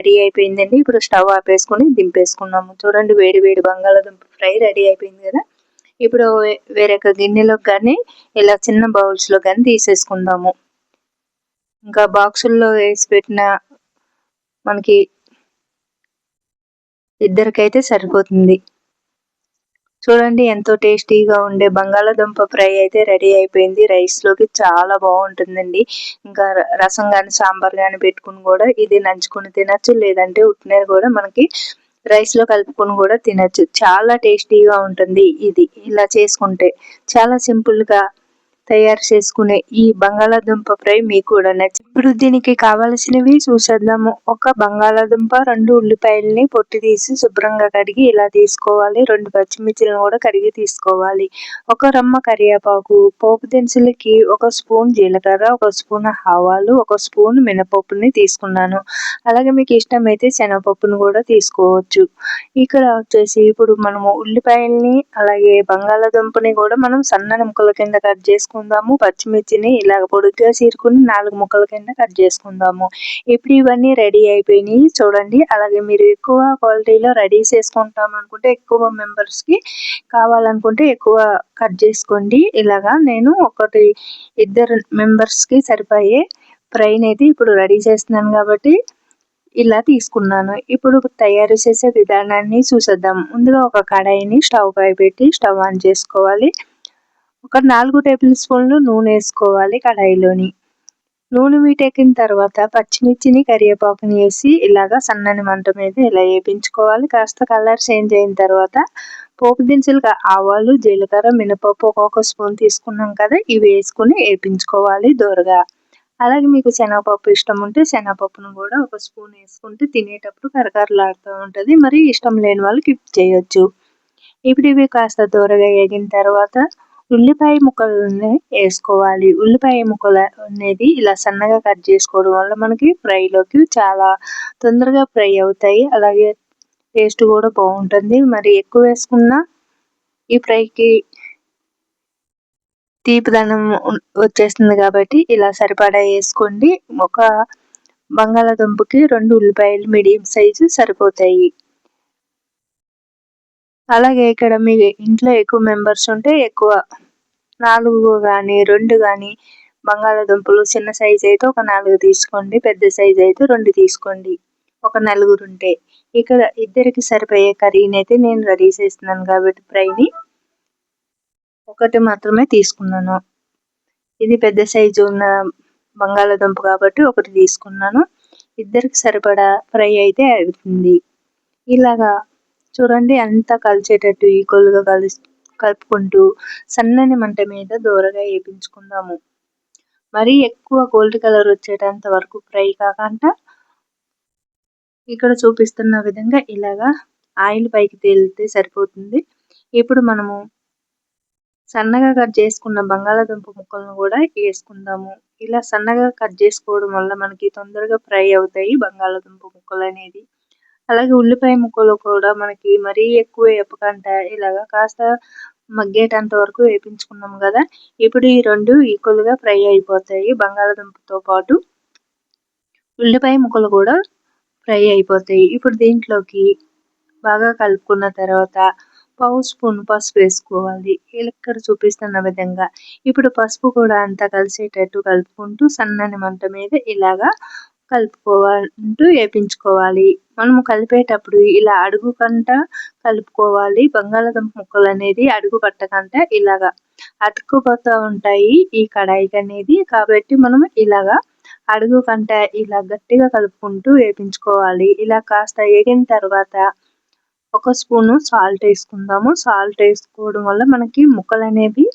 Ready అయిపోయిందండి. ఇప్పుడు stove ఆపేసుకొని దింపేసుకున్నాము. చూడండి వేడి వేడి బంగాళాదుంప ఫ్రై రెడీ అయిపోయింది కదా. ఇప్పుడు వేరొక గిన్నెలోకి కానీ ఇలా చిన్న బౌల్స్లో కానీ తీసేసుకుందాము. ఇంకా బాక్సుల్లో వేసి పెట్టిన మనకి ఇద్దరికైతే సరిపోతుంది. చూడండి ఎంతో టేస్టీగా ఉండే బంగాళాదుంప ఫ్రై అయితే రెడీ అయిపోయింది. రైస్లోకి చాలా బాగుంటుందండి. ఇంకా రసం కానీ సాంబార్ కానీ పెట్టుకుని కూడా ఇది నంచుకుని తినచ్చు, లేదంటే ఉట్టినది కూడా మనకి రైస్లో కలుపుకొని కూడా తినచ్చు. చాలా టేస్టీగా ఉంటుంది. ఇది ఇలా చేసుకుంటే చాలా సింపుల్గా తయారు చేసుకునే ఈ బంగాళాదుంప ఫ్రై మీకు కూడా నచ్చింది. ఇప్పుడు దీనికి కావలసినవి చూసేద్దాము. ఒక బంగాళాదుంప, 2 ఉల్లిపాయలని పొట్టు తీసి శుభ్రంగా కడిగి ఇలా తీసుకోవాలి. 2 పచ్చిమిర్చిలను కూడా కడిగి తీసుకోవాలి. 1 రమ్మ కరివేపాకు, పోపు దినుసులకి 1 స్పూన్ జీలకర్ర, 1 స్పూన్ ఆవాలు, 1 స్పూన్ మినపప్పుని తీసుకున్నాను. అలాగే మీకు ఇష్టమైతే శనగపప్పును కూడా తీసుకోవచ్చు. ఇక్కడ వచ్చేసి ఇప్పుడు మనము ఉల్లిపాయల్ని అలాగే బంగాళాదుంపని కూడా మనం సన్నని ముక్కల కింద కట్ చేసుకుందాము. పచ్చిమిర్చిని ఇలాగ పొడుగ్గా చీరుకుని 4 ముక్కల కింద కట్ చేసుకుందాము. ఇప్పుడు ఇవన్నీ రెడీ అయిపోయినాయి చూడండి. అలాగే మీరు ఎక్కువ క్వాలిటీలో రెడీ చేసుకుంటాం అనుకుంటే ఎక్కువ మెంబర్స్కి కావాలనుకుంటే ఎక్కువ కట్ చేసుకోండి. ఇలాగా నేను 2 మెంబర్స్కి సరిపోయే ఫ్రైని అయితే ఇప్పుడు రెడీ చేస్తున్నాను కాబట్టి ఇలా తీసుకున్నాను. ఇప్పుడు తయారు చేసే విధానాన్ని చూసేద్దాం. ముందుగా ఒక కడాయిని స్టవ్ పై పెట్టి స్టవ్ ఆన్ చేసుకోవాలి. ఒక 4 టేబుల్ స్పూన్లు నూనె వేసుకోవాలి కడాయిలోని. నూనె వీటెక్కిన తర్వాత పచ్చిమిర్చిని, కరివేపాకుని వేసి ఇలాగా సన్నని మంట మీద ఇలా వేయించుకోవాలి. కాస్త కలర్ చేంజ్ అయిన తర్వాత పోపు దినుసులుగా ఆవాలు, జీలకర్ర, మినపప్పు 1 స్పూన్ తీసుకున్నాం కదా, ఇవి వేసుకుని వేయించుకోవాలి దోరగా. అలాగే మీకు శనగపప్పు ఇష్టం ఉంటే శనగపప్పును కూడా 1 స్పూన్ వేసుకుంటే తినేటప్పుడు కరకరలాడుతూ ఉంటుంది. మరి ఇష్టం లేని వాళ్ళు స్కిప్ చేయొచ్చు. ఇప్పుడు ఇవి కాస్త దోరగా వేగిన తర్వాత ఉల్లిపాయ ముక్కలని వేసుకోవాలి. ఉల్లిపాయ ముక్కలు అనేది ఇలా సన్నగా కట్ చేసుకోవడం వల్ల మనకి ఫ్రైలోకి చాలా తొందరగా ఫ్రై అవుతాయి. అలాగే టేస్ట్ కూడా బాగుంటుంది. మరి ఎక్కువ వేసుకున్న ఈ ఫ్రైకి తీపిదనం వచ్చేస్తుంది కాబట్టి ఇలా సరిపడా వేసుకోండి. ఒక బంగాళాదుంపకి 2 ఉల్లిపాయలు మీడియం సైజు సరిపోతాయి. అలాగే ఇక్కడ మీ ఇంట్లో ఎక్కువ మెంబర్స్ ఉంటే ఎక్కువ 4 కానీ 2 కానీ బంగాళాదుంపలు చిన్న సైజు అయితే ఒక 4 తీసుకోండి. పెద్ద సైజు అయితే 2 తీసుకోండి. ఒక నలుగురు ఉంటే. ఇక్కడ ఇద్దరికి సరిపోయే కర్రీని అయితే నేను రెడీ చేస్తున్నాను కాబట్టి ఫ్రైని 1 మాత్రమే తీసుకున్నాను. ఇది పెద్ద సైజు ఉన్న బంగాళాదుంప కాబట్టి 1 తీసుకున్నాను. ఇద్దరికి సరిపడా ఫ్రై అయితే అవుతుంది. ఇలాగా చూడండి అంతా కలిసేటట్టు ఈక్వల్గా కలుపుకుంటూ సన్నని మంట మీద దోరగా వేయించుకుందాము. మరీ ఎక్కువ గోల్డ్ కలర్ వచ్చేటంత వరకు ఫ్రై కాకుండా ఇక్కడ చూపిస్తున్న విధంగా ఇలాగా ఆయిల్ పైకి తేలితే సరిపోతుంది. ఇప్పుడు మనము సన్నగా కట్ చేసుకున్న బంగాళాదుంప ముక్కలను కూడా వేసుకుందాము. ఇలా సన్నగా కట్ చేసుకోవడం వల్ల మనకి తొందరగా ఫ్రై అవుతాయి బంగాళాదుంప ముక్కలు అనేది. అలాగే ఉల్లిపాయ ముక్కలు కూడా మనకి మరీ ఎక్కువ వేపకుండా ఇలాగా కాస్త మగ్గేటంత వరకు వేయించుకున్నాం కదా. ఇప్పుడు ఈ 2 ఈక్వల్గా ఫ్రై అయిపోతాయి. బంగాళాదుంపతో పాటు ఉల్లిపాయ ముక్కలు కూడా ఫ్రై అయిపోతాయి. ఇప్పుడు దీంట్లోకి బాగా కలుపుకున్న తర్వాత 1/2 స్పూన్ పసుపు వేసుకోవాలి. ఇక్కడ చూపిస్తున్న విధంగా. ఇప్పుడు పసుపు కూడా అంతా కలిసేటట్టు కలుపుకుంటూ సన్నని మంట మీద ఇలాగా కలుపుకుంటూ వేయించుకోవాలి. మనము కలిపేటప్పుడు ఇలా అడుగుకంట కలుపుకోవాలి. బంగాళాదుంప ముక్కలు అనేది అడుగు పట్టకుండా ఇలాగా అతుక్కుపోతూ ఉంటాయి ఈ కడాయికి అనేది. కాబట్టి మనం ఇలాగా అడుగుకంట ఇలా గట్టిగా కలుపుకుంటూ వేయించుకోవాలి. ఇలా కాస్త వేగిన తర్వాత 1 స్పూను సాల్ట్ వేసుకుందాము. సాల్ట్ వేసుకోవడం వల్ల మనకి ముక్కలు అనేవి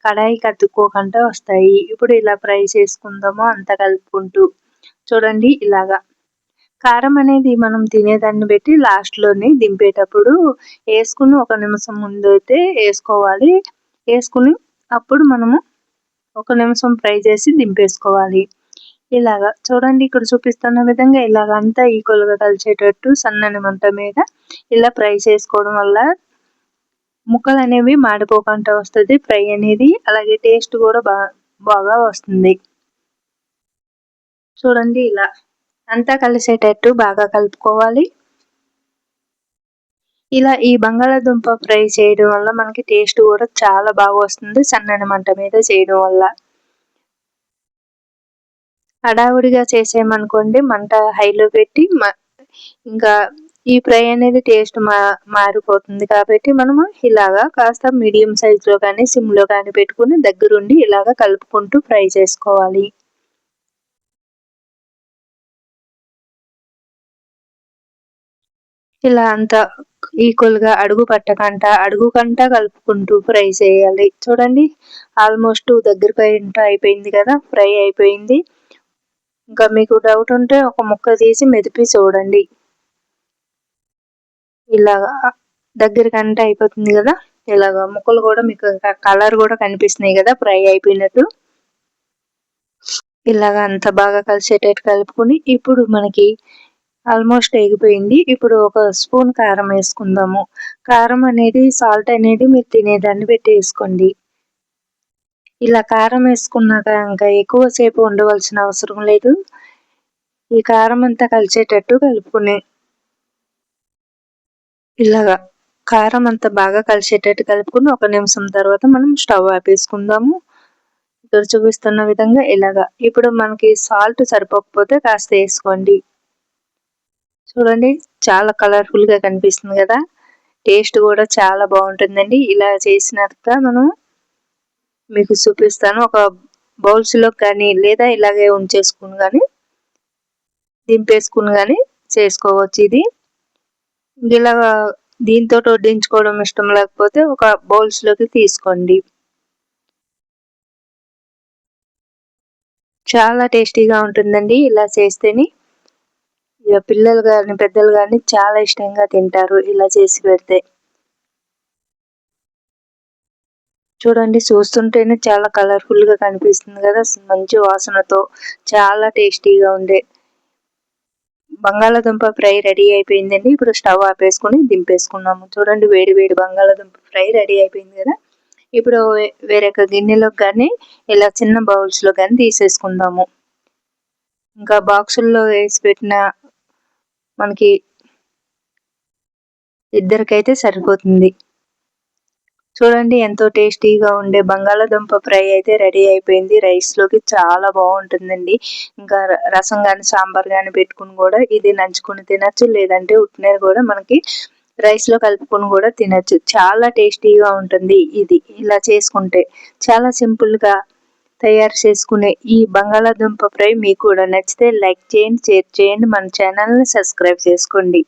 కడాయికి అతుక్కోకుండా వస్తాయి. ఇప్పుడు ఇలా ఫ్రై చేసుకుందాము అంతా కలుపుకుంటూ. చూడండి ఇలాగా కారం అనేది మనం తినేదాన్ని బట్టి లాస్ట్లోని దింపేటప్పుడు వేసుకుని 1 నిమిషం ముందు అయితే వేసుకోవాలి. వేసుకుని అప్పుడు మనము 1 నిమిషం ఫ్రై చేసి దింపేసుకోవాలి. ఇలాగా చూడండి ఇక్కడ చూపిస్తున్న విధంగా ఇలాగ అంతా ఈక్వల్గా కలిసేటట్టు సన్నని మంట మీద ఇలా ఫ్రై చేసుకోవడం వల్ల ముక్కలు అనేవి మాడిపోకుండా వస్తుంది ఫ్రై అనేది. అలాగే టేస్ట్ కూడా బాగా వస్తుంది. చూడండి ఇలా అంతా కలిసేటట్టు బాగా కలుపుకోవాలి. ఇలా ఈ బంగాళాదుంప ఫ్రై చేయడం వల్ల మనకి టేస్ట్ కూడా చాలా బాగా వస్తుంది సన్నని మంట మీద చేయడం వల్ల. హడావుడిగా చేసామనుకోండి మంట హైలో పెట్టి ఇంకా ఈ ఫ్రై అనేది టేస్ట్ మారిపోతుంది కాబట్టి మనము ఇలాగా కాస్త మీడియం సైజులో కానీ సిమ్లో కానీ పెట్టుకుని దగ్గరుండి ఇలాగ కలుపుకుంటూ ఫ్రై చేసుకోవాలి. ఇలా అంతా ఈక్వల్‌గా అడుగు పట్టకంట, అడుగుకంట కలుపుకుంటూ ఫ్రై చేయాలి. చూడండి ఆల్మోస్ట్ దగ్గరకంట అయిపోయింది కదా! ఫ్రై అయిపోయింది. ఇంకా మీకు డౌట్ ఉంటే ఒక ముక్క తీసి మెదిపి చూడండి. ఇలాగా దగ్గరకంట అయిపోతుంది కదా! ఇలాగ ముక్కలు కూడా మీకు కలర్ కూడా కనిపిస్తున్నాయి కదా! ఫ్రై అయిపోయినట్టు. ఇలాగ అంతా బాగా కలిసేటట్టు కలుపుకొని ఇప్పుడు మనకి ఆల్మోస్ట్ ఎగిపోయింది. ఇప్పుడు ఒక స్పూన్ కారం వేసుకుందాము. కారం అనేది సాల్ట్ అనేది మీరు తినేదాన్ని బట్టి వేసుకోండి. ఇలా కారం వేసుకున్నాక ఇంకా ఎక్కువ సేపు ఉండవలసిన అవసరం లేదు. ఈ కారం అంతా కలిసేటట్టు కలుపుకొని ఇలాగా కారం అంతా బాగా కలిసేటట్టు కలుపుకొని 1 నిమిషం తర్వాత మనం స్టవ్ ఆపేసుకుందాము. ఇక్కడ చూపిస్తున్న విధంగా ఇలాగా. ఇప్పుడు మనకి సాల్ట్ సరిపోకపోతే కాస్త వేసుకోండి. చూడండి చాలా కలర్ఫుల్‌గా కనిపిస్తుంది కదా! టేస్ట్ కూడా చాలా బాగుంటుందండి. ఇలా చేసినాక మనం మీకు చూపిస్తాను. ఒక బౌల్స్‌లో కానీ లేదా ఇలాగే ఉంచేసుకుని కానీ దింపేసుకుని కానీ చేసుకోవచ్చు ఇది. ఇలాగా దీంతోటి వడ్డించుకోవడం ఇష్టం లేకపోతే ఒక బౌల్స్‌లోకి తీసుకోండి. చాలా టేస్టీగా ఉంటుందండి ఇలా చేస్తేనే. ఇక పిల్లలు కానీ పెద్దలు కానీ చాలా ఇష్టంగా తింటారు ఇలా చేసి పెడితే. చూడండి చూస్తుంటేనే చాలా కలర్ఫుల్‌గా కనిపిస్తుంది కదా! మంచి వాసనతో చాలా టేస్టీగా ఉండే బంగాళాదుంప ఫ్రై రెడీ అయిపోయిందండి. ఇప్పుడు స్టవ్ ఆపేసుకొని దింపేసుకున్నాము. చూడండి వేడి వేడి బంగాళాదుంప ఫ్రై రెడీ అయిపోయింది కదా! ఇప్పుడు వేరొక గిన్నెలోకి కానీ ఇలా చిన్న బౌల్స్‌లో కానీ తీసేసుకుందాము. ఇంకా బాక్సుల్లో వేసి పెట్టిన మనకి ఇద్దరికైతే సరిపోతుంది. చూడండి ఎంతో టేస్టీగా ఉండే బంగాళాదుంప ఫ్రై అయితే రెడీ అయిపోయింది. రైస్‌లోకి చాలా బాగుంటుందండి. ఇంకా రసం కానీ సాంబార్ కానీ పెట్టుకుని కూడా ఇది నంచుకొని తినొచ్చు. లేదంటే ఉట్టినే కూడా మనకి రైస్‌లో కలుపుకొని కూడా తినొచ్చు. చాలా టేస్టీగా ఉంటుంది ఇది ఇలా చేసుకుంటే. చాలా సింపుల్‌గా తయారు చేసుకునే ఈ బంగాళాదుంప ఫ్రై మీకు కూడా నచ్చితే లైక్ చేయండి, షేర్ చేయండి, మన ఛానల్‌ని సబ్స్క్రైబ్ చేసుకోండి.